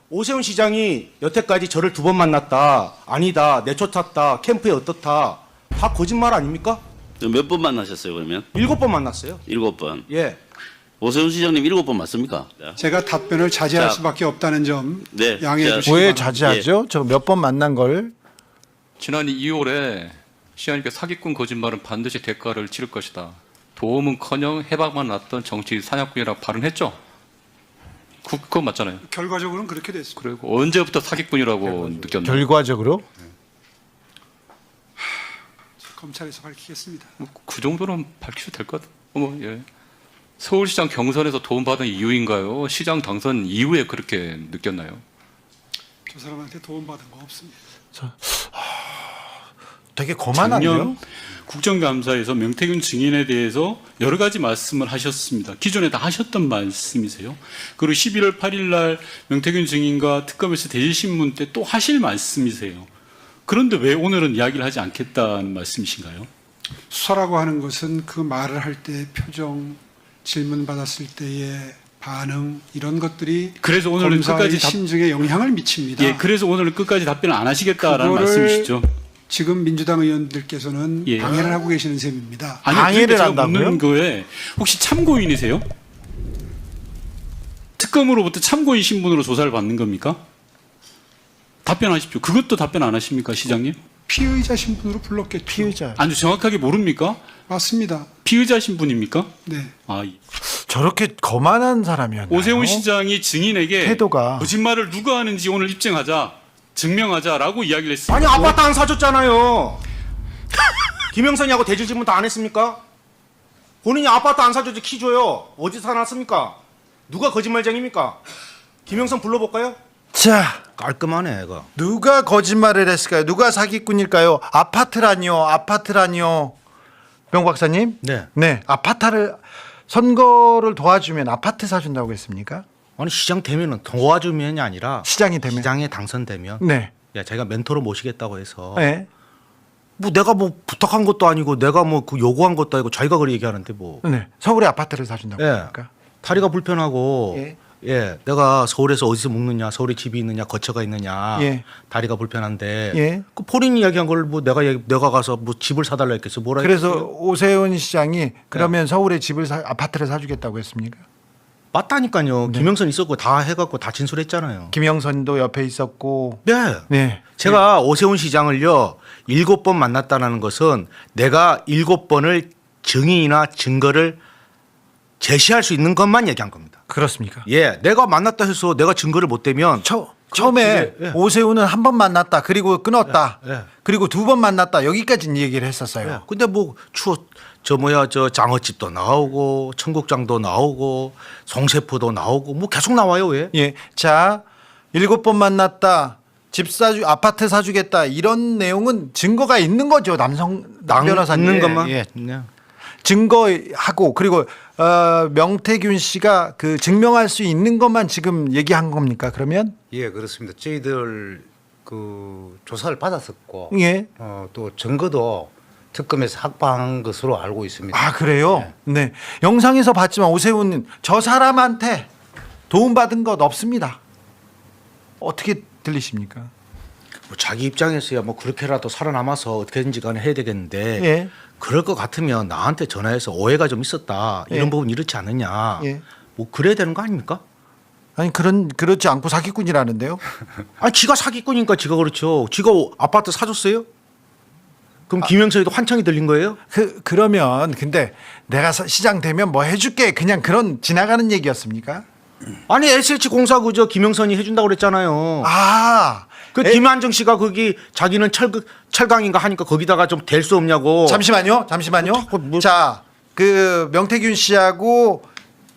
오세훈 시장이 여태까지 저를 2번 만났다, 아니다, 내쫓았다, 캠프에 어떻다, 다 거짓말 아닙니까? 몇 번 만나셨어요 그러면? 7번 만났어요. 7번. 예. 오세훈 시장님 7번 맞습니까? 제가 답변을 자제할 자, 수밖에 없다는 점 네, 양해해 자, 주시기 왜 바랍니다. 자제하죠? 저 몇 번 만난 걸. 지난 2월에 시장님께 사기꾼 거짓말은 반드시 대가를 치를 것이다. 도움은커녕 해방만 났던 정치 사냥꾼이라고 발언했죠. 그거 맞잖아요. 결과적으로는 그렇게 됐습니다. 그리고 언제부터 사기꾼이라고 느꼈나요? 결과적으로 검찰에서 밝히겠습니다. 그 정도는 밝히셔도 될 것 같아요. 예. 서울시장 경선에서 도움받은 이유인가요? 시장 당선 이후에 그렇게 느꼈나요? 저 사람한테 도움받은 거 없습니다. 되게 거만한데요. 작년 국정감사에서 명태균 증인에 대해서 여러 가지 말씀을 하셨습니다. 기존에 다 하셨던 말씀이세요. 그리고 11월 8일 날 명태균 증인과 특검에서 대질신문 때 또 하실 말씀이세요. 그런데 왜 오늘은 이야기를 하지 않겠다는 말씀이신가요? 수사라고 하는 것은 그 말을 할 때 표정, 질문 받았을 때의 반응 이런 것들이 그래서 오늘은 검사의 끝까지 심증에 영향을 미칩니다. 예, 그래서 오늘은 끝까지 답변을 안 하시겠다라는 그거를 말씀이시죠. 지금 민주당 의원들께서는 예. 방해를 하고 계시는 셈입니다. 아니, 방해를 그러니까 제가 한다고요? 묻는 거에 혹시 참고인이세요? 특검으로부터 참고인 신분으로 조사를 받는 겁니까? 답변하십시오. 그것도 답변 안 하십니까, 시장님? 피의자 신분으로 불렀겠죠. 피의자. 아니 정확하게 모릅니까? 맞습니다. 피의자 신분입니까? 네. 아, 저렇게 거만한 사람이었나요? 오세훈 시장이 증인에게 태도가. 거짓말을 누가 하는지 오늘 입증하자, 증명하자라고 이야기를 했습니다. 아니, 아파트 안 사줬잖아요. 김영선이하고 대질 질문 다 안 했습니까? 본인이 아파트 안 사줬지 키 줘요. 어디서 사놨습니까? 누가 거짓말쟁입니까? 김영선 불러볼까요? 자, 깔끔하네, 이거. 누가 거짓말을 했을까요? 누가 사기꾼일까요? 아파트라니요. 명 박사님? 네. 네, 아파트를 선거를 도와주면 아파트 사준다고 했습니까? 아니 시장 되면은 도와주면이 아니라 시장이 되면. 시장에 당선되면 네. 야 자기가 멘토로 모시겠다고 해서 네. 뭐 내가 뭐 부탁한 것도 아니고 내가 뭐 그 요구한 것도 아니고 자기가 그렇게 얘기하는데 뭐 네. 서울에 아파트를 사준다고 예. 합니까? 다리가 불편하고 예. 예. 내가 서울에서 어디서 묵느냐 서울에 집이 있느냐 거처가 있느냐 예. 다리가 불편한데 예. 그 본인이 이야기한 걸 뭐 내가 가서 뭐 집을 사달라 했겠어 뭐라 그래서 했겠어요? 오세훈 시장이 그러면 서울에 집을 아파트를 사주겠다고 했습니까? 맞다니까요. 네. 김영선 있었고 다 해갖고 다 진술했잖아요. 김영선도 옆에 있었고. 네. 네. 제가 오세훈 시장을요 7번 만났다는 것은 내가 7번을 증인이나 증거를 제시할 수 있는 것만 얘기한 겁니다. 그렇습니까? 예, 내가 만났다 해서 내가 증거를 못 대면 처음에 예. 오세훈은 한 번 만났다 그리고 끊었다 예. 그리고 2번 만났다 여기까지는 얘기를 했었어요. 예. 근데 뭐 저 장어집도 나오고 청국장도 나오고 송세포도 나오고 뭐 계속 나와요 왜? 예, 자 7번 만났다 집 사주 아파트 사주겠다 이런 내용은 증거가 있는 거죠 남 변호사님 있는 것만. 예. 네. 증거하고 그리고 명태균 씨가 그 증명할 수 있는 것만 지금 얘기한 겁니까 그러면? 예, 그렇습니다. 저희들 그 조사를 받았었고 예. 또 증거도 특검에서 확보한 것으로 알고 있습니다. 아 그래요? 네. 영상에서 봤지만 오세훈은 저 사람한테 도움받은 것 없습니다. 어떻게 들리십니까? 뭐 자기 입장에서야 뭐 그렇게라도 살아남아서 어떻게든지 간에 해야 되겠는데 예. 그럴 것 같으면 나한테 전화해서 오해가 좀 있었다 이런 예. 부분 이렇지 않느냐 예. 뭐 그래야 되는 거 아닙니까? 아니 그렇지 않고 사기꾼이라는데요. 아니 지가 사기꾼이니까 지가 그렇죠. 지가 아파트 사줬어요? 그럼 김영선이도 환청이 들린 거예요? 그러면 근데 내가 시장 되면 뭐 해줄게 그냥 그런 지나가는 얘기였습니까? 아니 SH 공사 그저 김영선이 해준다고 그랬잖아요. 아, 그 김한정 씨가 거기 자기는 철강인가 하니까 거기다가 좀 될 수 없냐고. 잠시만요. 뭐- 자, 그 명태균 씨하고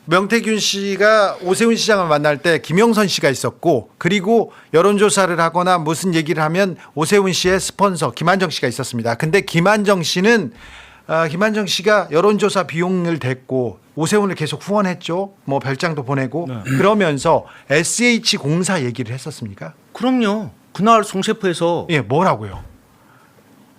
명태균 씨가 오세훈 시장을 만날 때 김영선 씨가 있었고 그리고 여론조사를 하거나 무슨 얘기를 하면 오세훈 씨의 스폰서 김한정 씨가 있었습니다. 근데 김한정 씨가 여론조사 비용을 댔고 오세훈을 계속 후원했죠. 뭐 별장도 보내고 그러면서 SH 공사 얘기를 했었습니까? 그럼요. 그날 송세포에서 예, 뭐라고요?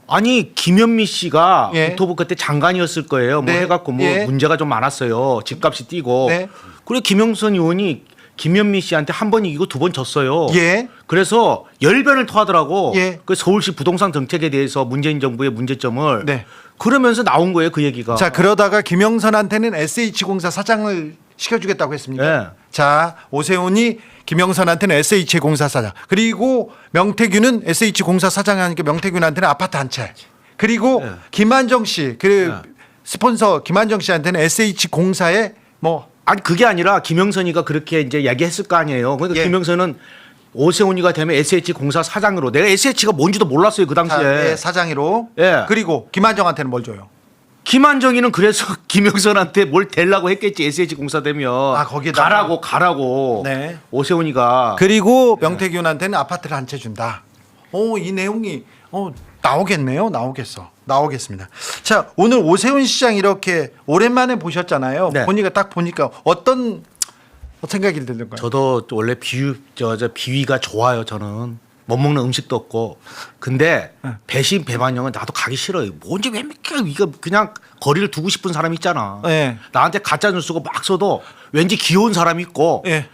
아니 김현미 씨가 예. 국토부 그때 장관이었을 거예요. 뭐 네. 해갖고 뭐 예. 문제가 좀 많았어요. 집값이 뛰고. 네. 그리고 김영선 의원이 김현미 씨한테 한 번 이기고 두 번 졌어요. 예. 그래서 열변을 토하더라고. 예. 그 서울시 부동산 정책에 대해서 문재인 정부의 문제점을. 네. 그러면서 나온 거예요, 그 얘기가. 자, 그러다가 김영선한테는 SH공사 사장을 시켜주겠다고 했습니까? 예. 자, 오세훈이 김영선한테는 SH공사 사장, 그리고 명태균은 SH공사 사장 하니까 명태균한테는 아파트 한 채, 그리고 예. 김한정 씨, 스폰서 김한정 씨한테는 SH공사에 뭐 아니 그게 아니라 김영선이가 그렇게 이제 얘기했을 거 아니에요. 그러니까 예. 김영선은 오세훈이가 되면 SH공사 사장으로, 내가 SH가 뭔지도 몰랐어요 그 당시에. 사장으로. 예. 그리고 김한정한테는 뭘 줘요? 김한정이는 그래서 김영선한테 뭘 대려고 했겠지. SH공사 되면. 아, 거기에다가? 가라고. 네. 오세훈이가. 그리고 명태균한테는 아파트를 한 채 준다. 이 내용이 나오겠네요. 나오겠습니다. 자, 오늘 오세훈 시장 이렇게 오랜만에 보셨잖아요. 네. 보니까 어떤 생각이 드는 거예요? 저도 또 원래 비위가 좋아요. 저는 못 먹는 음식도 없고. 근데 배신 배반형은 나도 가기 싫어요. 뭔지 왜 이거 그냥 거리를 두고 싶은 사람 있잖아. 네. 나한테 가짜 뉴스 쓰고 막 써도 왠지 귀여운 사람이 있고. 예.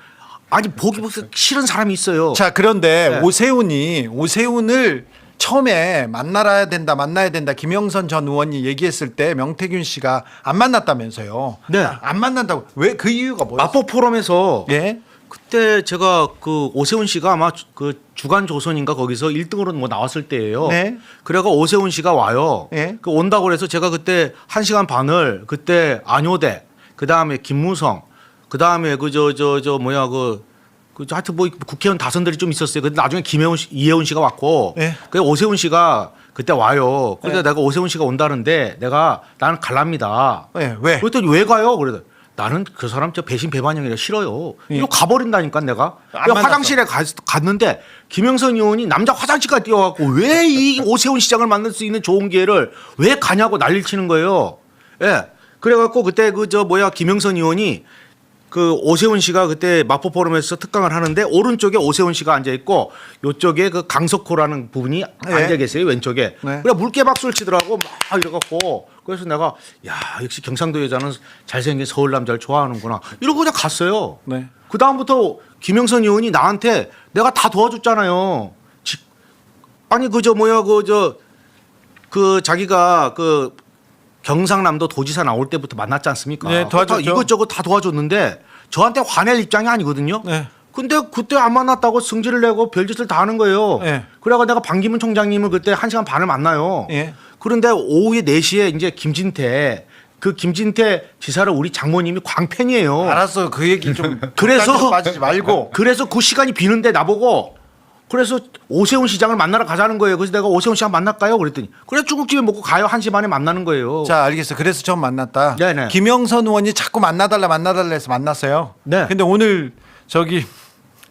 아니 보기 싫은 사람이 있어요. 자, 그런데 네. 오세훈을 처음에 만나야 된다 김영선 전 의원이 얘기했을 때 명태균 씨가 안 만났다면서요. 네. 안 만난다고. 왜, 그 이유가 뭐였어요? 마포 포럼에서 예. 그때 제가 그 오세훈 씨가 아마 그 주간 조선인가 거기서 1등으로 뭐 나왔을 때예요. 네. 그래가 오세훈 씨가 와요. 예. 그 온다고 그래서 제가 그때 1시간 반을 그때 안효대, 그다음에 김무성, 그다음에 하여튼 뭐 국회의원 다선들이 좀 있었어요. 근데 나중에 이혜원 씨가 왔고, 예. 그 오세훈 씨가 그때 와요. 그래서 예. 내가 오세훈 씨가 온다는데 나는 갈랍니다. 예, 왜? 그랬더니 왜 가요? 그래서 나는 그 사람 저 배신 배반형이라 싫어요. 예. 이거 가버린다니까 내가. 안 만났어. 화장실에 갔는데 김영선 의원이 남자 화장실까지 뛰어갖고 왜 이 오세훈 시장을 만날 수 있는 좋은 기회를 왜 가냐고 난리를 치는 거예요. 예. 그래갖고 그때 김영선 의원이 그 오세훈 씨가 그때 마포 포럼에서 특강을 하는데 오른쪽에 오세훈 씨가 앉아 있고 이쪽에 그 강석호라는 부분이 앉아 계세요, 왼쪽에. 네. 그래 물개박수를 치더라고 막 이래갖고. 그래서 내가 야 역시 경상도 여자는 잘생긴 서울 남자를 좋아하는구나 이러고 그냥 갔어요. 네. 그 다음부터 김영선 의원이 나한테 내가 다 도와줬잖아요. 아니 자기가 그 경상남도 도지사 나올 때부터 만났지 않습니까? 네, 도와줬죠. 이것저것 다 도와줬는데 저한테 화낼 입장이 아니거든요. 네. 근데 그때 안 만났다고 승질을 내고 별짓을 다 하는 거예요. 네. 그래가 내가 반기문 총장님을 그때 1시간 반을 만나요. 예. 그런데 오후에 4시에 이제 김진태 지사를 우리 장모님이 광팬이에요. 알았어. 그 얘기 좀 그래서 빠지지 말고. 그래서 그 시간이 비는데 나보고 그래서 오세훈 시장을 만나러 가자는 거예요. 그래서 내가 오세훈 시장 만날까요? 그랬더니 그래 중국집에 먹고 가요. 1시 반에 만나는 거예요. 자, 알겠어. 그래서 처음 만났다. 네네. 김영선 의원이 자꾸 만나달라 해서 만났어요. 네. 근데 오늘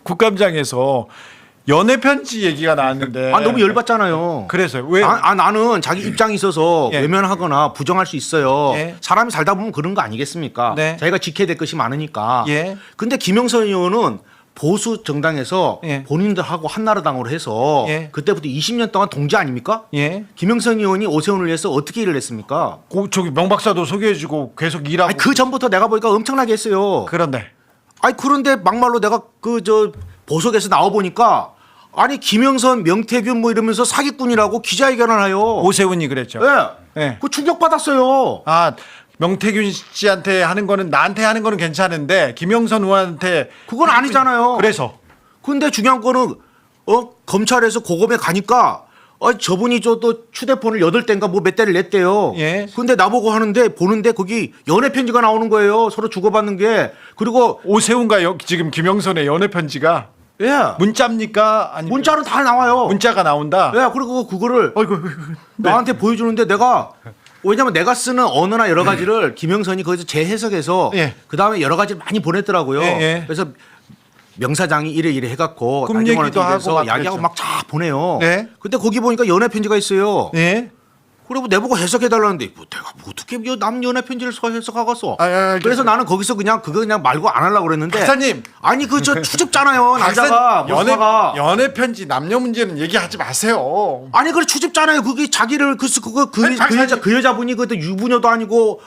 국감장에서 연애 편지 얘기가 나왔는데. 너무 열받잖아요. 그래서요. 왜? 나는 자기 입장이 있어서 예. 외면하거나 부정할 수 있어요. 예. 사람이 살다 보면 그런 거 아니겠습니까? 네. 자기가 지켜야 될 것이 많으니까. 예. 근데 김영선 의원은 보수 정당에서 예. 본인들하고 한나라당으로 해서 예. 그때부터 20년 동안 동지 아닙니까? 예. 김영선 의원이 오세훈을 위해서 어떻게 일을 했습니까? 명 박사도 소개해주고 계속 일하고. 아니, 그 전부터 내가 보니까 엄청나게 했어요. 그런데. 그런데 막말로 내가 보석에서 나와 보니까 김영선, 명태균 이러면서 사기꾼이라고 기자회견을 해요. 오세훈이 그랬죠. 예. 예. 그 충격 받았어요. 명태균 씨한테 하는 거는 나한테 하는 거는 괜찮은데 김영선 의원한테 그건 아니잖아요. 그래서 근데 중요한 거는 검찰에서 고검에 가니까 저분이 또 휴대폰을 8대인가 몇 대를 냈대요. 예. 근데 나보고 보는데 거기 연애 편지가 나오는 거예요. 서로 주고받는 게. 그리고 오세훈과 지금 김영선의 연애 편지가 문자입니까? 아니 문자는 다 나와요. 문자가 나온다. 그리고 그거를 어이구. 나한테 보여주는데 왜냐면 내가 쓰는 언어나 여러 가지를 김영선이 거기서 재해석해서 예. 그다음에 여러 가지를 많이 보냈더라고요. 예. 그래서 명사장이 이래 해갖고 꿈 얘기도 하고 막 이야기하고 그랬죠. 막 쫙 보내요. 네. 근데 거기 보니까 연애 편지가 있어요. 예. 그리고 내보고 해석해달라는데 내가 어떻게 남 연애 편지를 해석하겠어? 알겠어요. 그래서 나는 거기서 그냥 말고 안 하려고 그랬는데. 박사님. 아니 추집잖아요. 남자가 모사가. 연애 편지 남녀 문제는 얘기하지 마세요. 아니 추집잖아요. 그게 자기를 그 박사님. 여자분이 그때 유부녀도 아니고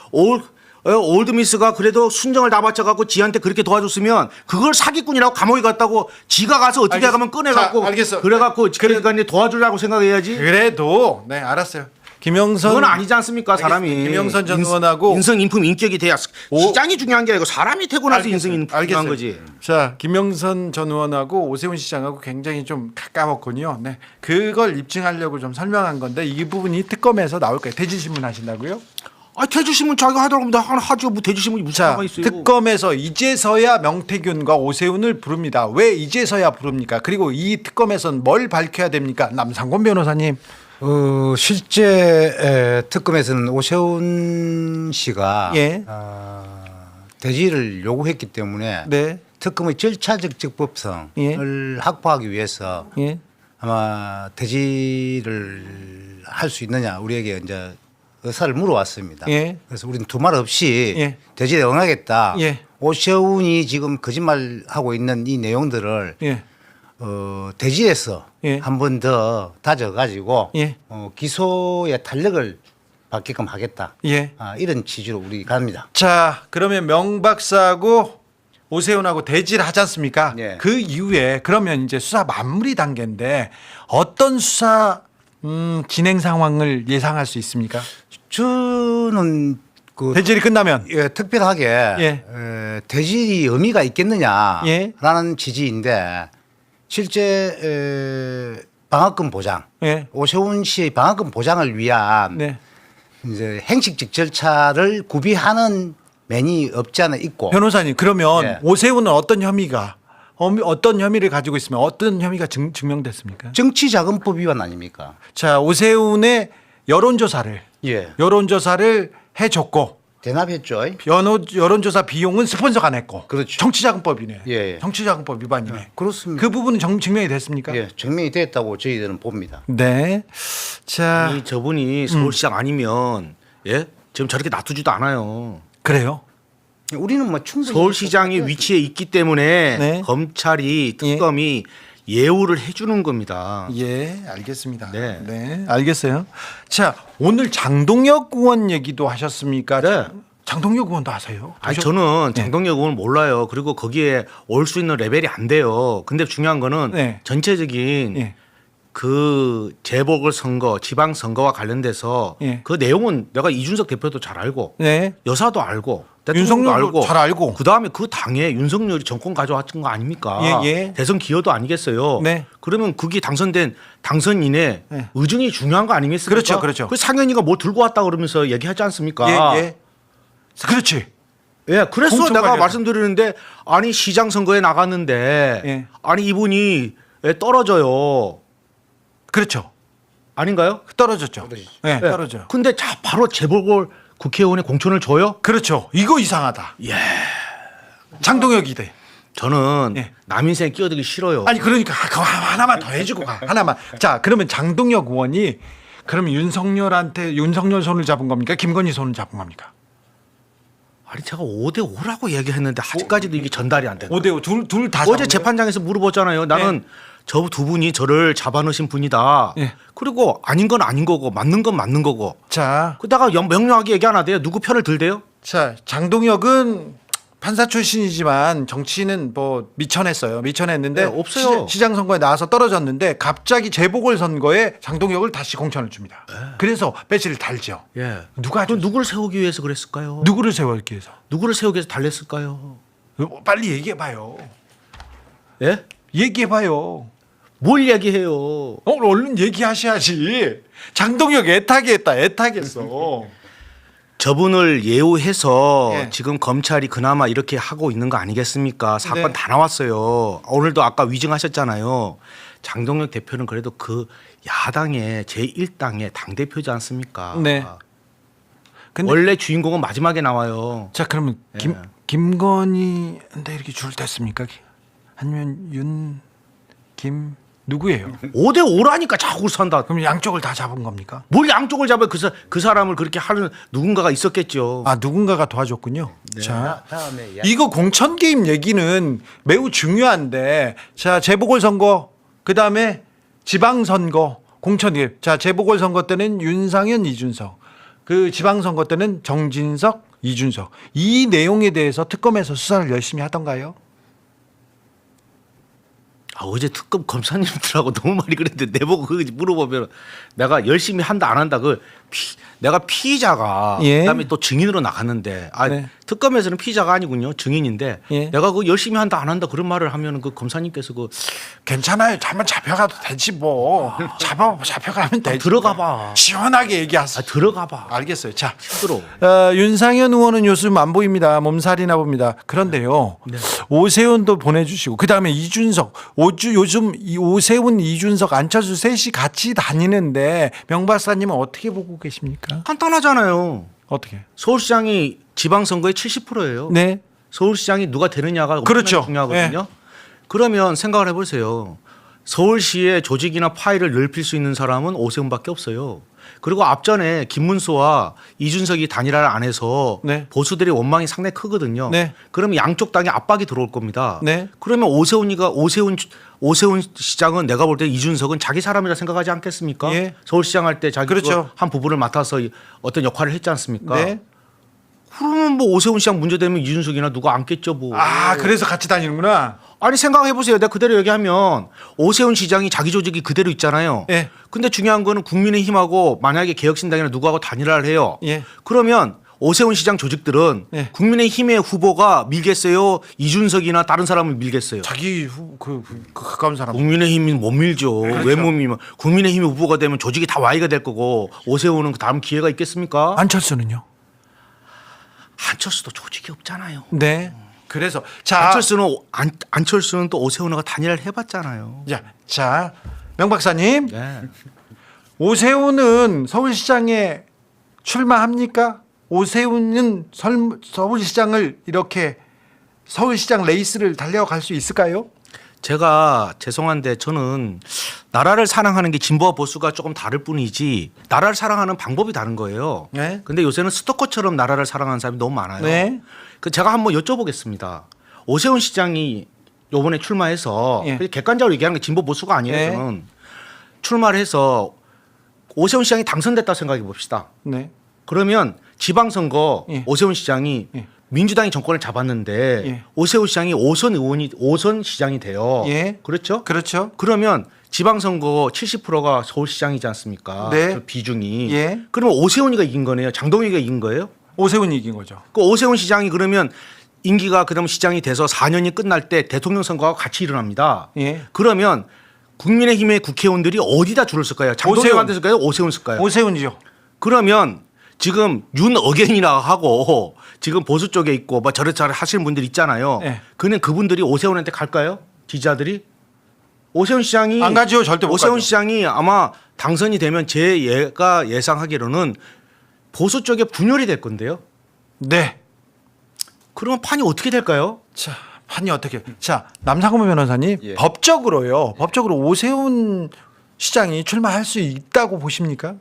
올드미스가 그래도 순정을 다 바쳐갖고 지한테 그렇게 도와줬으면 그걸 사기꾼이라고 감옥에 갔다고 지가 가서 어떻게 하면 꺼내갖고 자, 알겠어. 그래갖고 그러니까 이제 도와주려고 생각해야지. 그래도 네 알았어요. 김영선 그건 아니지 않습니까 사람이. 알겠습니다. 김영선 전 의원하고 인성 인품 인격이 돼야 시장이 중요한 게 아니고 사람이 되고 나서 알겠어요. 인성 인품이 알겠어요. 중요한 거지. 자, 김영선 전 의원하고 오세훈 시장하고 굉장히 좀 가까웠군요. 네, 그걸 입증하려고 좀 설명한 건데 이 부분이 특검에서 나올 거예요. 대질신문 하신다고요? 아 대주신문 자기가 하더라고 나 하죠. 뭐 대주신문이 무슨 자, 상관 있어요. 특검에서 이제서야 명태균과 오세훈을 부릅니다. 왜 이제서야 부릅니까? 그리고 이 특검에서는 뭘 밝혀야 됩니까? 남상권 변호사님. 실제 특검에서는 오세훈 씨가 예. 대지를 요구했기 때문에 네. 특검의 절차적 적법성을 예. 확보하기 위해서 예. 아마 대지를 할 수 있느냐 우리에게 이제 의사를 물어왔습니다. 예. 그래서 우리는 두말 없이 예. 대지에 응하겠다. 예. 오세훈이 지금 거짓말하고 있는 이 내용들을 예. 대지에서 예. 한 번 더 다져가지고 예. 기소의 탄력을 받게끔 하겠다. 예. 이런 취지로 우리 갑니다. 자, 그러면 명 박사하고 오세훈하고 대지를 하지 않습니까? 예. 그 이후에 그러면 이제 수사 마무리 단계인데 어떤 수사 진행 상황을 예상할 수 있습니까? 저는 그 대질이 끝나면 특별하게 예. 대질이 의미가 있겠느냐라는 예. 취지인데 실제 방어권 보장, 예. 오세훈 씨의 방어권 보장을 위한 네. 이제 행식적 절차를 구비하는 면이 없지 않아 있고 변호사님 그러면 예. 오세훈은 어떤 혐의를 가지고 있으면 어떤 혐의가 증명됐습니까? 정치자금법 위반 아닙니까? 자, 오세훈의 여론조사를 예. 해줬고 대납했죠. 여론조사 비용은 스폰서가 냈고 그렇죠. 정치자금법이네. 예. 정치자금법 위반이네. 그렇습니다. 그 부분은 증명이 됐습니까? 예, 증명이 됐다고 저희들은 봅니다. 네. 자, 아니 저분이 서울시장 아니면 예 지금 저렇게 놔두지도 않아요. 그래요? 우리는 뭐 충분히 서울시장이 위치에 있기 때문에 네. 검찰이 특검이 예우를 해주는 겁니다. 예, 알겠습니다. 네. 네, 알겠어요. 자, 오늘 장동혁 의원 얘기도 하셨습니까? 네. 장동혁 의원도 아세요? 아니 저는 네. 장동혁 의원 몰라요. 그리고 거기에 올 수 있는 레벨이 안 돼요. 근데 중요한 거는 네. 전체적인 예. 그 재보궐 선거, 지방 선거와 관련돼서 예. 그 내용은 내가 이준석 대표도 잘 알고 네. 여사도 알고 대통령도 윤석열도 알고 잘 알고. 그 다음에 그 당에 윤석열이 정권 가져왔던 거 아닙니까? 예, 예. 대선 기여도 아니겠어요. 네. 그러면 그게 당선된 당선인의 네. 의중이 중요한 거 아니겠습니까? 그렇죠, 그렇죠. 그 상현이가 뭘 들고 왔다 그러면서 얘기하지 않습니까? 예, 예. 그렇지. 예, 그래서 공천 내가 관련. 말씀드리는데 아니 시장 선거에 나갔는데 예. 아니 이분이 왜 떨어져요? 그렇죠. 아닌가요? 떨어졌죠. 네, 예. 떨어져요. 근데 자 바로 재보궐 국회의원의 공천을 줘요? 그렇죠. 이거 이상하다. 예. 장동혁이 돼. 저는 예. 남 인생 끼어들기 싫어요. 아니 그러니까 그거 하나만 더 해주고 가. 하나만. 자, 그러면 장동혁 의원이 그러면 윤석열 손을 잡은 겁니까? 김건희 손을 잡은 겁니까? 아니 제가 5대 5라고 얘기했는데 아직까지도 이게 전달이 안 된다. 5대5 둘 다. 어제 재판장에서 물어봤잖아요. 나는 저 두 분이 저를 잡아넣으신 분이다. 예. 그리고 아닌 건 아닌 거고 맞는 건 맞는 거고. 자, 그다가 명료하게 얘기 하나 돼요. 누구 편을 들대요? 자, 장동혁은 판사 출신이지만 정치는 뭐 미천했어요. 미천했는데 네, 없어요. 시장 선거에 나와서 떨어졌는데 갑자기 재보궐 선거에 장동혁을 다시 공천을 줍니다. 그래서 배지를 달죠. 예. 누가 또 누구를 세우기 위해서 그랬을까요? 누구를 세우기 위해서? 누구를 세우기 위해서 달랬을까요? 빨리 얘기해봐요. 예? 얘기해봐요. 뭘 얘기해요? 얼른 얘기하셔야지. 장동혁 애타게했어. 저분을 예우해서 예. 지금 검찰이 그나마 이렇게 하고 있는 거 아니겠습니까? 사건 네. 다 나왔어요. 오늘도 아까 위증하셨잖아요. 장동혁 대표는 그래도 그 야당의 제1당의 당대표지 않습니까? 네. 근데 원래 주인공은 마지막에 나와요. 자, 그러면 예. 김건희한테 이렇게 줄 댔습니까? 아니면 김 누구예요? 5대 5라니까 자꾸 산다. 그럼 양쪽을 다 잡은 겁니까? 뭘 양쪽을 잡아요? 그 사람을 그렇게 하는 누군가가 있었겠죠. 아, 누군가가 도와줬군요. 자, 다음에 이거 공천 개입 얘기는 매우 중요한데, 자, 재보궐 선거, 그 다음에 지방 선거, 공천 개입. 자, 재보궐 선거 때는 윤상현, 이준석, 그 지방 선거 때는 정진석, 이준석. 이 내용에 대해서 특검에서 수사를 열심히 하던가요? 어제 특검 검사님들하고 너무 많이 그랬는데 내보고 그거 물어보면 내가 열심히 한다 안 한다 내가 피의자가 예. 그다음에 또 증인으로 나갔는데 네. 특검에서는 피의자가 아니군요. 증인인데 예. 내가 그 열심히 한다 안 한다 그런 말을 하면 그 검사님께서 그 괜찮아요. 한번 잡혀가도 되지 뭐. 잡혀가면 되지. 들어가 봐. 시원하게 얘기하세요. 들어가 봐. 알겠어요. 자, 힘들어. 윤상현 의원은 요즘 안 보입니다. 몸살이나 봅니다. 그런데요. 네. 오세훈도 보내주시고 그다음에 이준석. 요즘 이 오세훈, 이준석, 안철수 셋이 같이 다니는데 명 박사님은 어떻게 보고 계십니까? 간단하잖아요. 어떻게? 서울시장이 지방선거의 70%예요. 네. 서울시장이 누가 되느냐가 엄청나게 그렇죠. 중요하거든요. 그러면 생각을 해보세요. 서울시의 조직이나 파일을 넓힐 수 있는 사람은 오세훈밖에 없어요. 그리고 앞전에 김문수와 이준석이 단일화를 안 해서 네. 보수들의 원망이 상당히 크거든요. 네. 그러면 양쪽 당에 압박이 들어올 겁니다. 네. 그러면 오세훈 시장은 내가 볼 때 이준석은 자기 사람이라 생각하지 않겠습니까? 예. 서울시장 할 때 자기가 그렇죠. 한 부분을 맡아서 어떤 역할을 했지 않습니까? 네. 그러면 뭐 오세훈 시장 문제되면 이준석이나 누가 안겠죠 뭐. 아, 그래서 같이 다니는구나. 아니 생각해 보세요. 내가 그대로 얘기하면 오세훈 시장이 자기 조직이 그대로 있잖아요. 예. 근데 중요한 거는 국민의힘하고 만약에 개혁신당이나 누구하고 단일화를 해요. 예. 그러면 오세훈 시장 조직들은 예. 국민의힘의 후보가 밀겠어요? 이준석이나 다른 사람을 밀겠어요? 자기 그 가까운 사람. 국민의힘이 못 밀죠. 그렇죠. 왜 못 밀면 국민의힘이 후보가 되면 조직이 다 Y가 될 거고 오세훈은 그 다음 기회가 있겠습니까? 안철수는요? 안철수도 조직이 없잖아요. 네. 그래서 자, 안철수는 또 오세훈하고 단일화를 해봤잖아요. 자, 명 박사님, 네. 오세훈은 서울시장에 출마합니까? 오세훈은 서울시장을 이렇게 서울시장 레이스를 달려갈 수 있을까요? 제가 죄송한데 저는 나라를 사랑하는 게 진보와 보수가 조금 다를 뿐이지 나라를 사랑하는 방법이 다른 거예요. 네. 근데 요새는 스토커처럼 나라를 사랑하는 사람이 너무 많아요. 네. 그 제가 한번 여쭤보겠습니다. 오세훈 시장이 요번에 출마해서 예. 객관적으로 얘기하는 게 진보 보수가 아니에요. 네. 저는 출마를 해서 오세훈 시장이 당선됐다 생각해 봅시다. 네. 그러면 지방선거 예. 오세훈 시장이 예. 민주당이 정권을 잡았는데 예. 오세훈 시장이 5선 시장이 돼요. 예. 그렇죠? 그렇죠. 그러면 지방선거 70%가 서울시장이지 않습니까? 네. 그 비중이. 예. 그러면 오세훈이가 이긴 거네요. 장동혁이가 이긴 거예요? 오세훈이 이긴 거죠. 그 오세훈 시장이 그러면 임기가 그다음 시장이 돼서 4년이 끝날 때 대통령 선거가 같이 일어납니다. 예. 그러면 국민의힘의 국회의원들이 어디다 줄을 쓸까요? 장동혁한테 쓸까요? 오세훈 쓸까요? 오세훈이죠. 그러면 지금 윤어겐이라 하고 지금 보수 쪽에 있고 뭐 저렇저렇 하시는 분들 있잖아요. 네. 그분들이 오세훈한테 갈까요? 지지자들이? 오세훈 시장이 안 가죠. 절대 못 오세훈 가죠. 시장이 아마 당선이 되면 제가 예상하기로는 보수 쪽에 분열이 될 건데요. 네. 그러면 판이 어떻게 될까요? 자, 판이 어떻게? 자, 남상호 변호사님, 법적으로요. 법적으로 오세훈 시장이 출마할 수 있다고 보십니까?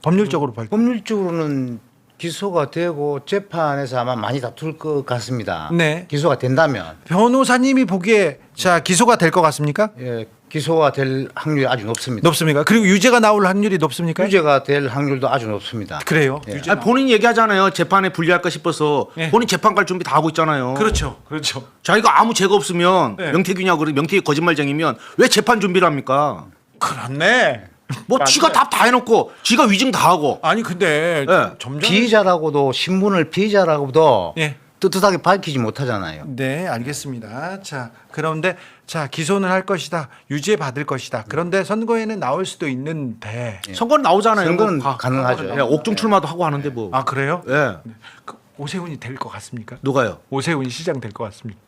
법률적으로 발표. 법률적으로는 기소가 되고 재판에서 아마 많이 다툴 것 같습니다. 네. 기소가 된다면 변호사님이 보기에 자 기소가 될 것 같습니까? 예, 기소가 될 확률이 아주 높습니다. 높습니까? 그리고 유죄가 나올 확률이 높습니까? 유죄가 될 확률도 아주 높습니다. 그래요. 예. 유죄 아니, 본인 얘기하잖아요. 재판에 불리할까 싶어서 네. 본인 재판 갈 준비 다 하고 있잖아요. 그렇죠. 그렇죠. 자기가 아무 죄가 없으면 네. 명태균이냐고 그래 명태균 거짓말쟁이면 왜 재판 준비를 합니까? 그렇네. 뭐 맞네. 지가 답 다 해놓고 지가 위증 다 하고 아니 근데 네. 점점 피의자라고도 신분을 피의자라고도 예. 떳떳하게 밝히지 못하잖아요. 네, 알겠습니다. 자, 그런데 자 기소는 할 것이다. 유죄 받을 것이다. 그런데 선거에는 나올 수도 있는데. 선거는 나오잖아요. 선거는 뭐 가능하죠. 예, 옥중 출마도 하고 하는데 뭐. 아 그래요? 예. 그 오세훈이 될 것 같습니까? 누가요? 오세훈이 시장 될 것 같습니까?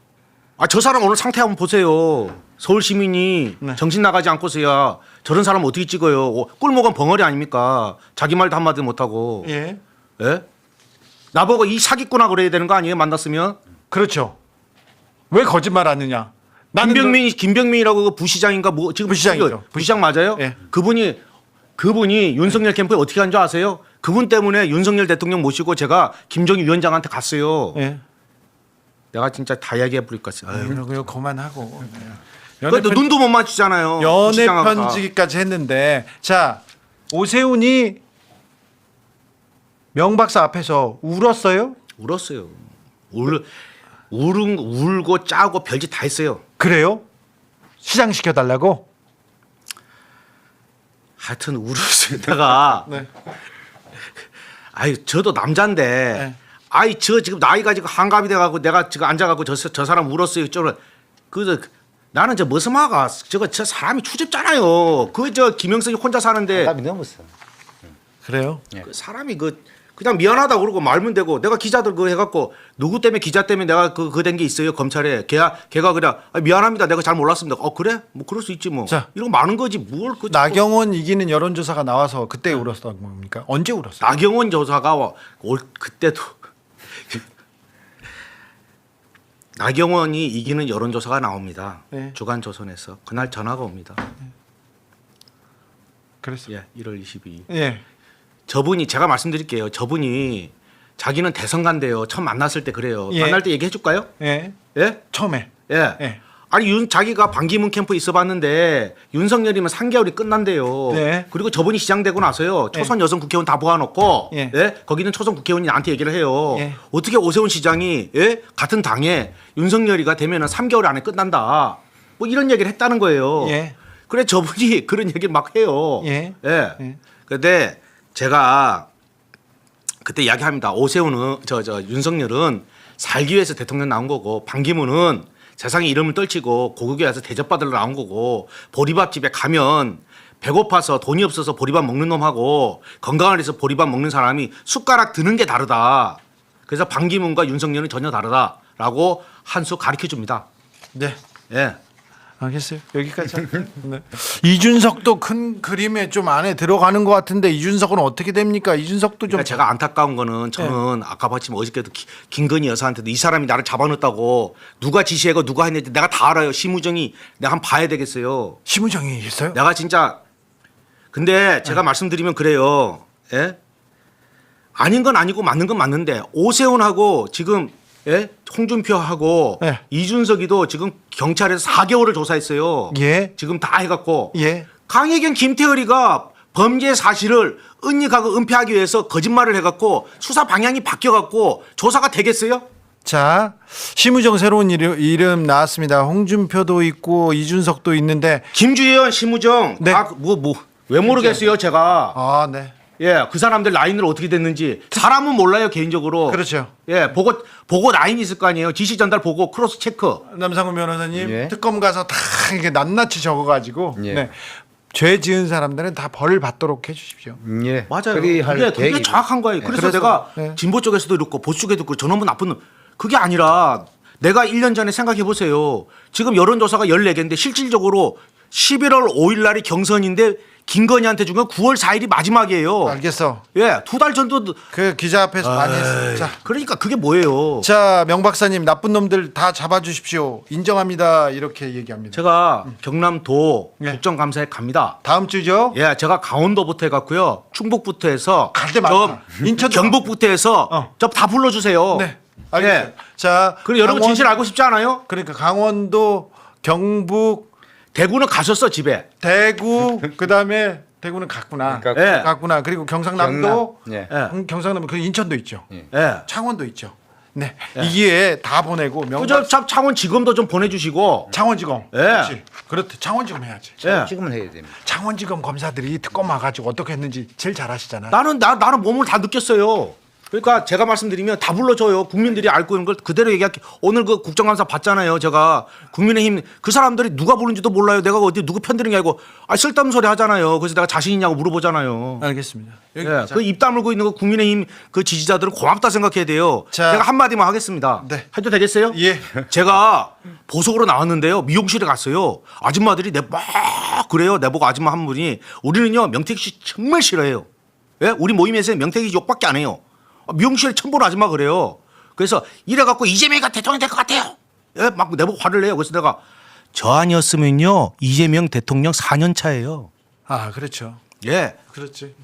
아 저 사람 오늘 상태 한번 보세요. 서울 시민이 네. 정신 나가지 않고서야 저런 사람 어떻게 찍어요? 꿀먹은 벙어리 아닙니까? 자기 말도 한마디 못하고. 예. 예? 나보고 이 사기꾼아 그래야 되는 거 아니에요? 만났으면? 그렇죠. 왜 거짓말 하느냐? 나는 김병민이라고 그 부시장인가 뭐 지금 부시장이죠. 부시장 맞아요? 예. 그분이 윤석열 캠프에 어떻게 간 줄 아세요? 그분 때문에 윤석열 대통령 모시고 제가 김정희 위원장한테 갔어요. 예. 내가 진짜 다 이야기해 버릴 것 같아요. 그러고요. 그만하고. 그래도 눈도 못 맞추잖아요. 연애 부시장하고 다. 편지기까지 했는데 자 오세훈이 명 박사 앞에서 울었어요? 울었어요. 울고 짜고 별짓 다 했어요. 그래요? 시장시켜 달라고? 하여튼 울었어요. 내가 네. 아이 저도 남자인데 네. 아이 저 지금 나이가 지금 한갑이 돼가고 내가 지금 앉아가고 저 사람 울었어요. 그래서 나는 저 머스마가 저 사람이 추잡잖아요. 그 저 김영선이 혼자 사는데 답이 넘었어. 그래요? 그 사람이 그냥 미안하다 그러고 말면 되고 내가 기자들 그거 해갖고 누구 때문에 기자 때문에 내가 그거 된 게 있어요 검찰에 걔가 그냥 미안합니다 내가 잘 몰랐습니다. 그래 뭐 그럴 수 있지 뭐. 자. 이런 거 많은 거지 뭘 그 나경원 이기는 여론조사가 나와서 그때 울었던 겁니까? 언제 울었어요? 나경원 조사가 그때도 나경원이 이기는 여론조사가 나옵니다. 네. 주간조선에서 그날 전화가 옵니다. 그랬어요. 예, 1월 22일. 예. 저분이 제가 말씀드릴게요. 저분이 자기는 대선간대요. 처음 만났을 때 그래요. 예. 만날 때 얘기해 줄까요? 예. 예? 처음에. 예. 예. 아니 자기가 반기문 캠프 있어봤는데 윤석열이면 3개월이 끝난대요. 네. 그리고 저분이 시장되고 나서요. 초선 여성 국회의원 다 모아놓고 예. 예? 거기는 초선 국회의원이 나한테 얘기를 해요. 예. 어떻게 오세훈 시장이 예? 같은 당에 윤석열이가 되면은 3개월 안에 끝난다. 뭐 이런 얘기를 했다는 거예요. 예. 그래 저분이 그런 얘기를 막 해요. 예. 예. 근데 제가 그때 이야기합니다. 오세훈은 저 윤석열은 살기 위해서 대통령 나온 거고 반기문은 세상에 이름을 떨치고 고국에 와서 대접받으러 나온 거고 보리밥집에 가면 배고파서 돈이 없어서 보리밥 먹는 놈하고 건강을 위해서 보리밥 먹는 사람이 숟가락 드는 게 다르다. 그래서 반기문과 윤석열은 전혀 다르다라고 한 수 가르쳐 줍니다. 네. 예. 알겠어요. 여기까지. 네. 이준석도 큰 그림에 좀 안에 들어가는 것 같은데 이준석은 어떻게 됩니까? 이준석도 좀 그러니까 제가 안타까운 거는 저는 아까 봤지만 어저께도 김건희 여사한테도 이 사람이 나를 잡아넣었다고 누가 지시하고 누가 했는지 내가 다 알아요. 심우정이 내가 한번 봐야 되겠어요. 심우정이 있어요? 내가 진짜 근데 제가 말씀드리면 그래요. 예? 아닌 건 아니고 맞는 건 맞는데 오세훈하고 지금 예? 홍준표하고 예. 이준석이도 지금 경찰에서 4개월을 조사했어요. 예. 지금 다 해갖고 예. 강혜경 김태열이가 범죄 사실을 은닉하고 은폐하기 위해서 거짓말을 해갖고 수사 방향이 바뀌어갖고 조사가 되겠어요? 자, 심우정 새로운 이름 나왔습니다. 홍준표도 있고 이준석도 있는데 김주현, 심우정 네. 왜 모르겠어요 제가. 아, 네. 예, 그 사람들 라인으로 어떻게 됐는지 사람은 몰라요 개인적으로. 그렇죠. 예, 보고 라인이 있을 거 아니에요. 지시 전달 보고 크로스 체크. 남상훈 변호사님 예. 특검 가서 다 이게 낱낱이 적어가지고 예. 네. 죄 지은 사람들은 다 벌을 받도록 해주십시오. 예. 맞아요. 그리할 그게 계획이- 정확한 거예요. 그래서 그래서, 내가 네. 진보 쪽에서도 그렇고 보수 쪽에도 그렇고 저놈은 나쁜 놈. 그게 아니라 내가 1년 전에 생각해 보세요. 지금 여론조사가 14개인데 실질적으로 11월 5일 날이 경선인데 김건희한테 준 건 9월 4일이 마지막이에요. 알겠어. 예, 2달 전도 그 기자 앞에서 많이 했어. 자, 그러니까 그게 뭐예요? 자, 명 박사님 나쁜 놈들 다 잡아주십시오. 인정합니다. 이렇게 얘기합니다. 제가 경남도 네. 국정감사에 갑니다. 다음 주죠? 예, 제가 강원도부터 해갖고요, 충북부터 해서 갈 데 많다. 인천도 경북부터 해서 저 다 불러주세요. 네, 알겠어요. 예. 자, 그리고 여러분 진실 알고 싶지 않아요? 그러니까 강원도, 경북, 대구는 가셨어 집에. 대구, 그다음에 대구는 갔구나. 그러니까 예. 갔구나. 그리고 경상남도, 예. 예. 경상남도 그 인천도 있죠. 예. 창원도 있죠. 네, 이기에 다 보내고 명 그저 창원지검도 좀 보내주시고. 창원지검. 예. 그렇지. 그렇대. 창원지검 해야지. 예. 지금은 해야 됩니다. 창원지검 검사들이 특검 와가지고 어떻게 했는지 제일 잘 아시잖아. 나는 몸을 다 느꼈어요. 그러니까 제가 말씀드리면 다 불러줘요. 국민들이 알고 있는 걸 그대로 얘기할게. 오늘 그 국정감사 봤잖아요. 제가 국민의힘 그 사람들이 누가 부른지도 몰라요. 내가 어디 누구 편드는 게 아니고 쓸데없는 소리 하잖아요. 그래서 내가 자신 있냐고 물어보잖아요. 알겠습니다. 여기 예, 자, 그 입 다물고 있는 거 국민의힘 그 지지자들은 고맙다 생각해야 돼요. 자. 제가 한마디만 하겠습니다. 네. 해도 되겠어요? 예. 제가 보석으로 나왔는데요. 미용실에 갔어요. 아줌마들이 막 그래요. 내보고 아줌마 한 분이 우리는요 명태균 씨 정말 싫어해요. 예? 우리 모임에서 명태균 씨 욕밖에 안 해요. 미용실에 처음 본 아줌마 그래요. 그래서 이래갖고 이재명이가 대통령 될 것 같아요. 예? 막 내보고 화를 내요. 그래서 내가 저 아니었으면요 이재명 대통령 4년 차예요. 아, 그렇죠. 예. 그렇지.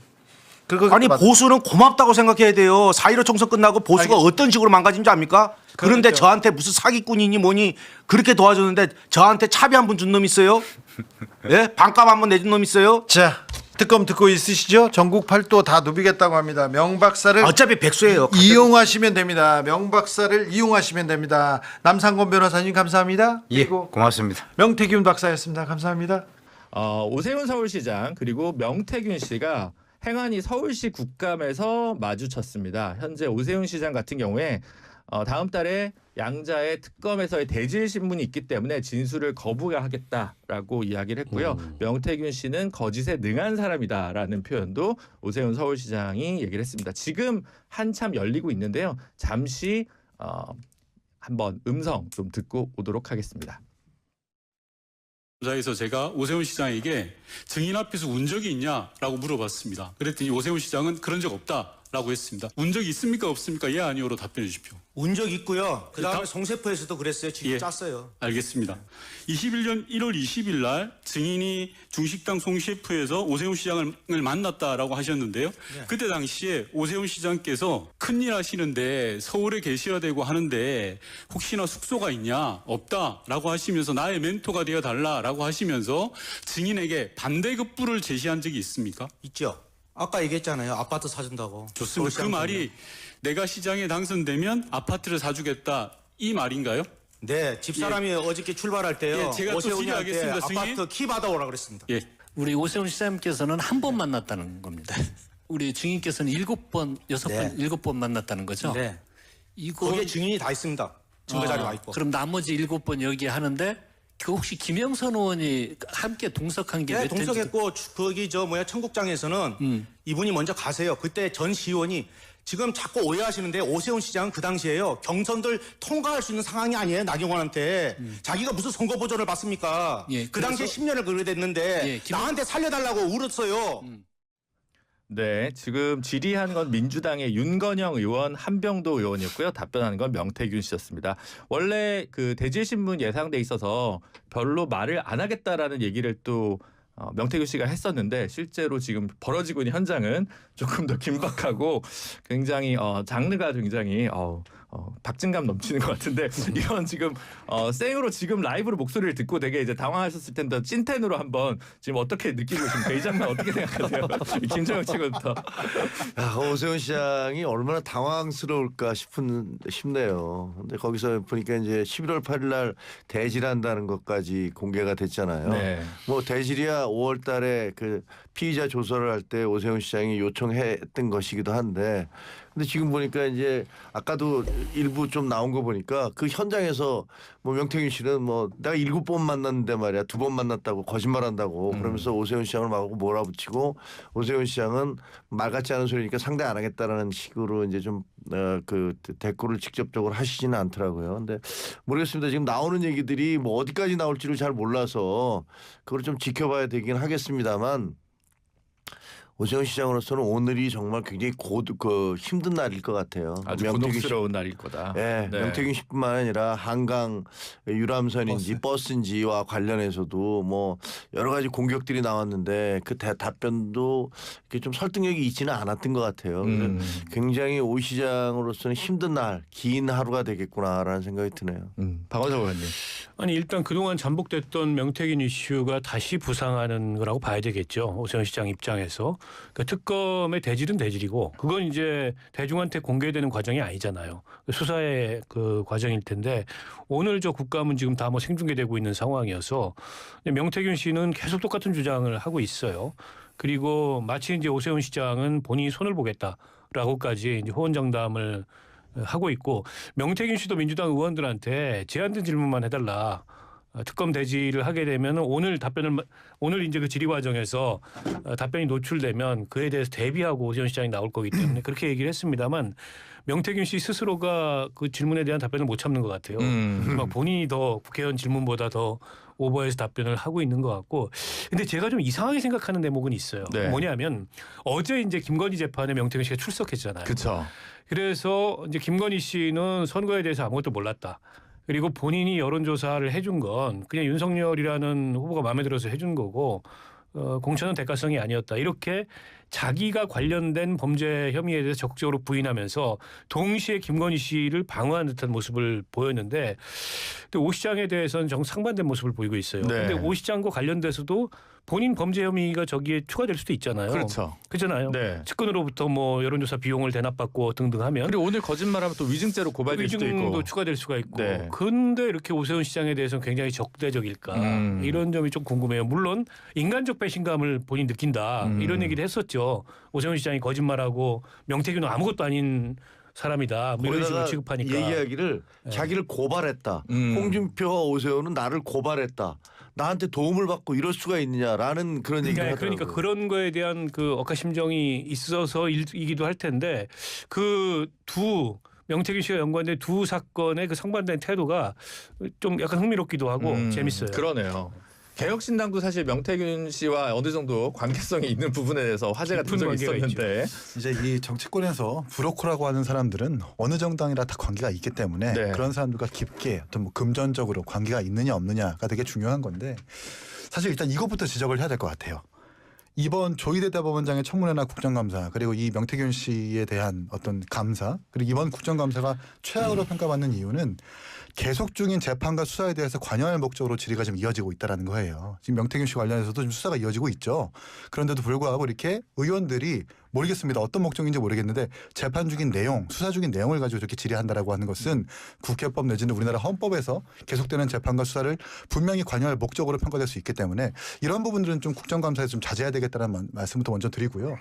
그거 아니 보수는 고맙다고 생각해야 돼요. 4.15 총선 끝나고 보수가 어떤 식으로 망가진지 압니까? 그런데 그렇죠. 저한테 무슨 사기꾼이니 뭐니 그렇게 도와줬는데 저한테 차비 한 번 준 놈 있어요? 예? 반값 한 번 내준 놈 있어요? 자, 특검 듣고 있으시죠? 전국 팔도 다 누비겠다고 합니다. 명 박사를 어차피 백수예요. 이용하시면 됩니다. 명 박사를 이용하시면 됩니다. 남상권 변호사님 감사합니다. 예, 그리고 고맙습니다. 명태균 박사였습니다. 감사합니다. 오세훈 서울시장 그리고 명태균 씨가 행안위 서울시 국감에서 마주쳤습니다. 현재 오세훈 시장 같은 경우에 다음 달에 양자의 특검에서의 대질 신문이 있기 때문에 진술을 거부하겠다라고 이야기를 했고요. 명태균 씨는 거짓에 능한 사람이다라는 표현도 오세훈 서울시장이 얘기를 했습니다. 지금 한참 열리고 있는데요. 잠시 한번 음성 좀 듣고 오도록 하겠습니다. 감사해서 제가 오세훈 시장에게 증인 앞에서 운 적이 있냐라고 물어봤습니다. 그랬더니 오세훈 시장은 그런 적 없다라고 했습니다. 운 적이 있습니까 없습니까? 예 아니오로 답변해 주십시오. 운 적 있고요. 그다음에 다- 송세포에서도 그랬어요. 직접 예. 짰어요. 알겠습니다. 21년 1월 20일 날 증인이 중식당 송셰프에서 오세훈 시장을 만났다라고 하셨는데요. 그때 당시에 오세훈 시장께서 큰일 하시는데 서울에 계셔야 되고 하는데 혹시나 숙소가 있냐? 없다라고 하시면서 나의 멘토가 되어 달라라고 하시면서 증인에게 반대급부를 제시한 적이 있습니까? 있죠. 아까 얘기했잖아요. 아파트 사준다고. 좋습니다. 그 서울시장 말이 내가 시장에 당선되면 아파트를 사주겠다 이 말인가요? 네, 집사람이 어저께 출발할 때요. 예, 제가 또 오세훈이한테 질의하겠습니다, 승인. 아파트 키 받아오라 그랬습니다. 예. 우리 오세훈 시장님께서는 한 번 만났다는 겁니다. 우리 증인께서는 7번, 6번, 7번 만났다는 거죠. 네. 이거 거기에 증인이 다 있습니다. 증거 자료가 있고. 그럼 나머지 7번 여기 하는데 그 혹시 김영선 의원이 함께 동석한 게 네, 몇 회인지 동석했고 거기 청국장에서는 이분이 먼저 가세요. 그때 전 시의원이 지금 자꾸 오해하시는데 오세훈 시장은 그 당시에요. 경선들 통과할 수 있는 상황이 아니에요. 나경원한테. 자기가 무슨 선거 보전을 받습니까? 예, 그 당시에 그래서- 10년을 그래 됐는데 예, 나한테 살려달라고 울었어요. 네, 지금 질의한 건 민주당의 윤건영 의원, 한병도 의원이었고요. 답변하는 건 명태균 씨였습니다. 원래 그 대질신문 예상돼 있어서 별로 말을 안 하겠다라는 얘기를 또 명태균 씨가 했었는데 실제로 지금 벌어지고 있는 현장은 조금 더 긴박하고 굉장히 장르가 굉장히 박진감 넘치는 것 같은데 이런 지금 생으로 지금 라이브로 목소리를 듣고 되게 이제 당황하셨을 텐데 찐텐으로 한번 지금 어떻게 느끼고 계십니까? 이 장면 어떻게 생각하세요? 김정혁 측부터. 오세훈 시장이 얼마나 당황스러울까 싶네요. 근데 거기서 보니까 이제 11월 8일 날 대질한다는 것까지 공개가 됐잖아요. 네. 뭐 대질이야 5월 달에 그 피의자 조사를 할 때 오세훈 시장이 요청했던 것이기도 한데 근데 지금 보니까 이제 아까도 일부 좀 나온 거 보니까 그 현장에서 뭐 명태균 씨는 뭐 내가 7번 만났는데 말이야 2번 만났다고 거짓말한다고 그러면서 오세훈 시장을 막 몰아붙이고 오세훈 시장은 말 같지 않은 소리니까 상대 안 하겠다라는 식으로 이제 좀 그 대꾸를 직접적으로 하시지는 않더라고요. 근데 모르겠습니다. 지금 나오는 얘기들이 뭐 어디까지 나올지를 잘 몰라서 그걸 좀 지켜봐야 되긴 하겠습니다만. 오세훈 시장으로서는 오늘이 정말 굉장히 힘든 날일 것 같아요. 아주 명태균 곤혹스러운 날일 거다. 네, 네. 명태균 씨뿐만 아니라 한강 유람선인지 버스인지와 관련해서도 뭐 여러 가지 공격들이 나왔는데 그 답변도 이렇게 좀 설득력이 있지는 않았던 것 같아요. 그래서 굉장히 오 시장으로서는 힘든 날, 긴 하루가 되겠구나라는 생각이 드네요. 박원석 의원님. 아니 일단 그동안 잠복됐던 명태균 이슈가 다시 부상하는 거라고 봐야 되겠죠. 오세훈 시장 입장에서. 그러니까 특검의 대질은 대질이고 그건 이제 대중한테 공개되는 과정이 아니잖아요. 수사의 그 과정일 텐데 오늘 저 국감은 지금 다 뭐 생중계되고 있는 상황이어서 명태균 씨는 계속 똑같은 주장을 하고 있어요. 그리고 마치 이제 오세훈 시장은 본인이 손을 보겠다라고까지 이제 호언장담을 하고 있고 명태균 씨도 민주당 의원들한테 제한된 질문만 해달라. 특검 대질을 하게 되면 오늘 이제 그 질의 과정에서 답변이 노출되면 그에 대해서 대비하고 오세훈 시장이 나올 거기 때문에 그렇게 얘기를 했습니다만 명태균 씨 스스로가 그 질문에 대한 답변을 못 참는 것 같아요. 막 본인이 더 국회의원 질문보다 더 오버해서 답변을 하고 있는 것 같고 근데 제가 좀 이상하게 생각하는 대목은 있어요. 네. 뭐냐면 어제 이제 김건희 재판에 명태균 씨가 출석했잖아요. 그렇죠. 그래서 이제 김건희 씨는 선거에 대해서 아무것도 몰랐다. 그리고 본인이 여론조사를 해준 건 그냥 윤석열이라는 후보가 마음에 들어서 해준 거고 공천은 대가성이 아니었다. 이렇게 자기가 관련된 범죄 혐의에 대해서 적극적으로 부인하면서 동시에 김건희 씨를 방어한 듯한 모습을 보였는데 오 시장에 대해서는 정상반된 모습을 보이고 있어요. 네. 그런데 오 시장과 관련돼서도 본인 범죄 혐의가 저기에 추가될 수도 있잖아요. 그렇죠. 그렇잖아요. 네. 측근으로부터 뭐 여론조사 비용을 대납받고 등등하면 그리고 오늘 거짓말하면 또 위증죄로 고발될 수도 있고. 위증도 추가될 수가 있고. 네. 그런데 이렇게 오세훈 시장에 대해서는 굉장히 적대적일까 이런 점이 좀 궁금해요. 물론 인간적 배신감을 본인 느낀다 이런 얘기를 했었죠. 오세훈 시장이 거짓말하고 명태균은 아무것도 아닌 사람이다. 뭐 이런 식으로 거기다가 취급하니까. 얘기하기를 자기를 고발했다. 홍준표와 오세훈은 나를 고발했다. 나한테 도움을 받고 이럴 수가 있느냐라는 그런 얘기를 하더라고요. 그러니까 그런 거에 대한 그 억하심정이 있어서이기도 할 텐데 그 두 명태균 씨가 연관된 두 사건의 그 상반된 태도가 좀 약간 흥미롭기도 하고 재밌어요. 그러네요. 개혁신당도 사실 명태균 씨와 어느 정도 관계성이 있는 부분에 대해서 화제가 된 적이 있었는데 이제 이 정치권에서 브로커라고 하는 사람들은 어느 정당이라 다 관계가 있기 때문에 네. 그런 사람들과 깊게 어떤 뭐 금전적으로 관계가 있느냐 없느냐가 되게 중요한 건데 사실 일단 이것부터 지적을 해야 될 것 같아요. 이번 조희대 대법원장의 청문회나 국정감사 그리고 이 명태균 씨에 대한 어떤 감사 그리고 이번 국정감사가 최악으로 평가받는 이유는 계속 중인 재판과 수사에 대해서 관여할 목적으로 질의가 지금 이어지고 있다는 거예요. 지금 명태균 씨 관련해서도 지금 수사가 이어지고 있죠. 그런데도 불구하고 이렇게 의원들이 모르겠습니다. 어떤 목적인지 모르겠는데 재판 중인 내용, 수사 중인 내용을 가지고 이렇게 질의한다라고 하는 것은 국회법 내지는 우리나라 헌법에서 계속되는 재판과 수사를 분명히 관여할 목적으로 평가될 수 있기 때문에 이런 부분들은 좀 국정감사에서 좀 자제해야 되겠다는 말씀부터 먼저 드리고요.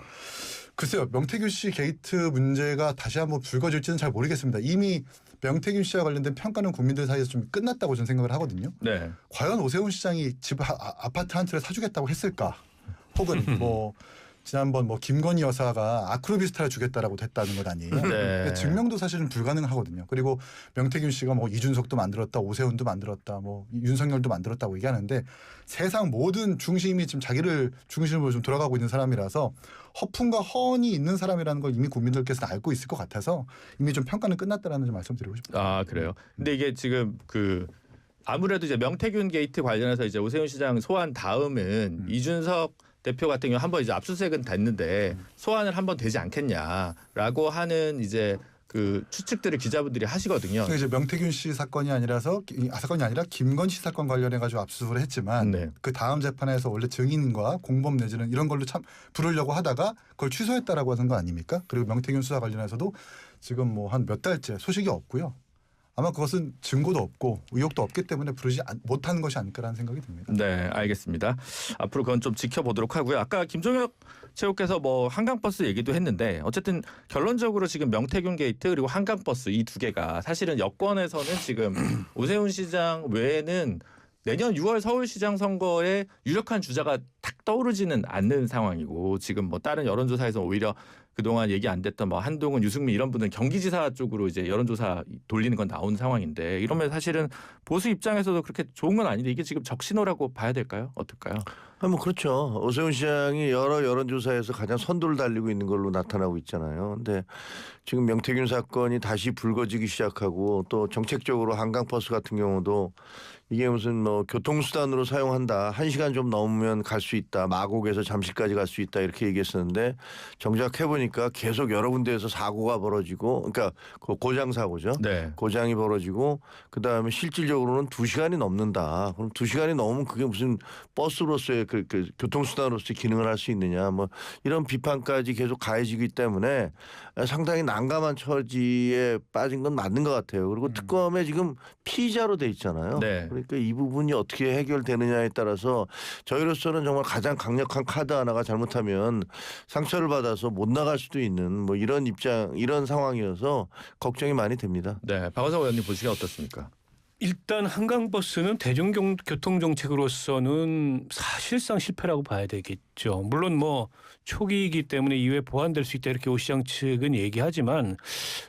글쎄요. 명태균 씨 게이트 문제가 다시 한번 불거질지는 잘 모르겠습니다. 이미 명태균 씨와 관련된 평가는 국민들 사이에서 좀 끝났다고 저는 생각을 하거든요. 네. 과연 오세훈 시장이 아파트 한 채를 사주겠다고 했을까? 혹은 뭐 지난번 뭐 김건희 여사가 아크로비스타를 주겠다라고 했다는 것 아니에요. 네. 증명도 사실은 불가능하거든요. 그리고 명태균 씨가 뭐 이준석도 만들었다, 오세훈도 만들었다, 뭐 윤석열도 만들었다고 얘기하는데 세상 모든 중심이 지금 자기를 중심으로 좀 돌아가고 있는 사람이라서 허풍과 허언이 있는 사람이라는 걸 이미 국민들께서는 알고 있을 것 같아서 이미 좀 평가는 끝났다라는 좀 말씀드리고 싶습니다. 아 그래요. 근데 이게 지금 그 아무래도 이제 명태균 게이트 관련해서 이제 오세훈 시장 소환 다음은 이준석 대표 같은 경우 한번 이제 압수수색은 됐는데 소환을 한번 되지 않겠냐라고 하는 이제 그 추측들을 기자분들이 하시거든요. 이제 명태균 씨 사건이 아니라 김건희 씨 사건 관련해 가지고 압수수색을 했지만 네. 그 다음 재판에서 원래 증인과 공범 내지는 이런 걸로 참 부르려고 하다가 그걸 취소했다라고 하는 거 아닙니까? 그리고 명태균 수사 관련해서도 지금 뭐 한 몇 달째 소식이 없고요. 아마 그것은 증거도 없고 의혹도 없기 때문에 부르지 못하는 것이 아닐까라는 생각이 듭니다. 네, 알겠습니다. 앞으로 그건 좀 지켜보도록 하고요. 아까 김종혁 체육께서 뭐 한강버스 얘기도 했는데 어쨌든 결론적으로 지금 명태균 게이트 그리고 한강버스 이 두 개가 사실은 여권에서는 지금 오세훈 시장 외에는 내년 6월 서울시장 선거에 유력한 주자가 탁 떠오르지는 않는 상황이고 지금 뭐 다른 여론조사에서 오히려 그동안 얘기 안 됐던 뭐 한동훈, 유승민 이런 분들은 경기지사 쪽으로 이제 여론조사 돌리는 건 나온 상황인데 이러면 사실은 보수 입장에서도 그렇게 좋은 건 아닌데 이게 지금 적신호라고 봐야 될까요? 어떨까요? 뭐 그렇죠. 오세훈 시장이 여러 여론조사에서 가장 선두를 달리고 있는 걸로 나타나고 있잖아요. 근데 지금 명태균 사건이 다시 불거지기 시작하고 또 정책적으로 한강버스 같은 경우도 이게 무슨 뭐 교통수단으로 사용한다. 1시간 좀 넘으면 갈 수 있다. 마곡에서 잠실까지 갈 수 있다. 이렇게 얘기했었는데 정작 해보니까 계속 여러 군데에서 사고가 벌어지고 그러니까 고장 사고죠. 네. 고장이 벌어지고 그다음에 실질적으로는 2시간이 넘는다. 그럼 2시간이 넘으면 그게 무슨 버스로서의 그 교통수단으로서의 기능을 할 수 있느냐. 뭐 이런 비판까지 계속 가해지기 때문에 상당히 난감한 처지에 빠진 건 맞는 것 같아요. 그리고 특검에 지금 피의자로 돼 있잖아요. 네. 그러니까 이 부분이 어떻게 해결되느냐에 따라서 저희로서는 정말 가장 강력한 카드 하나가 잘못하면 상처를 받아서 못 나갈 수도 있는 뭐 이런 이런 상황이어서 걱정이 많이 됩니다. 네, 박원석 의원님 보시기에 어떻습니까? 일단 한강버스는 대중교통정책으로서는 사실상 실패라고 봐야 되겠죠. 물론 뭐 초기이기 때문에 이후에 보완될 수 있다 이렇게 오 시장 측은 얘기하지만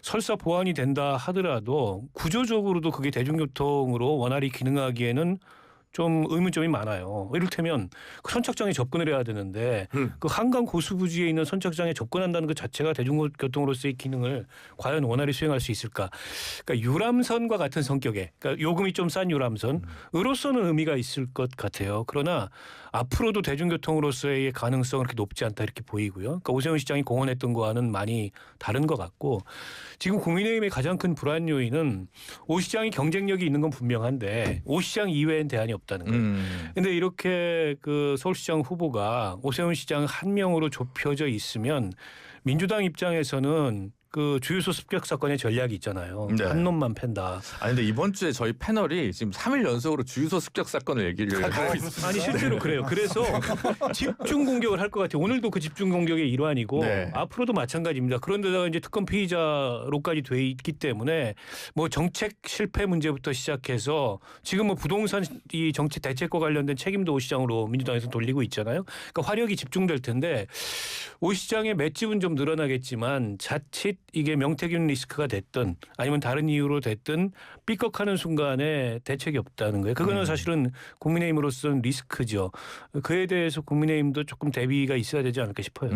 설사 보완이 된다 하더라도 구조적으로도 그게 대중교통으로 원활히 기능하기에는 좀 의문점이 많아요. 이를테면 그 선착장에 접근을 해야 되는데 그 한강 고수부지에 있는 선착장에 접근한다는 것 자체가 대중교통으로서의 기능을 과연 원활히 수행할 수 있을까? 그러니까 유람선과 같은 성격의 그러니까 요금이 좀 싼 유람선으로서는 의미가 있을 것 같아요. 그러나 앞으로도 대중교통으로서의 가능성은 그렇게 높지 않다 이렇게 보이고요. 그러니까 오세훈 시장이 공언했던 거와는 많이 다른 것 같고 지금 국민의힘의 가장 큰 불안 요인은 오 시장이 경쟁력이 있는 건 분명한데 오 시장 이외엔 대안이 없다는 거예요. 근데 이렇게 그 서울시장 후보가 오세훈 시장 한 명으로 좁혀져 있으면 민주당 입장에서는 그 주유소 습격 사건의 전략이 있잖아요. 네. 한 놈만 팬다. 아니 근데 이번 주에 저희 패널이 지금 3일 연속으로 주유소 습격 사건을 얘기를 하고 있습니다. 아니 실제로 그래요. 그래서 집중 공격을 할 것 같아요. 오늘도 그 집중 공격의 일환이고 네. 앞으로도 마찬가지입니다. 그런데다가 이제 특검 피의자로까지 돼 있기 때문에 뭐 정책 실패 문제부터 시작해서 지금 뭐 부동산 이 정책 대책과 관련된 책임도 오 시장으로 민주당에서 돌리고 있잖아요. 그러니까 화력이 집중될 텐데 오 시장의 맷집은 좀 늘어나겠지만 자칫 이게 명태균 리스크가 됐든 아니면 다른 이유로 됐든 삐걱하는 순간에 대책이 없다는 거예요. 그거는 사실은 국민의힘으로서는 리스크죠. 그에 대해서 국민의힘도 조금 대비가 있어야 되지 않을까 싶어요.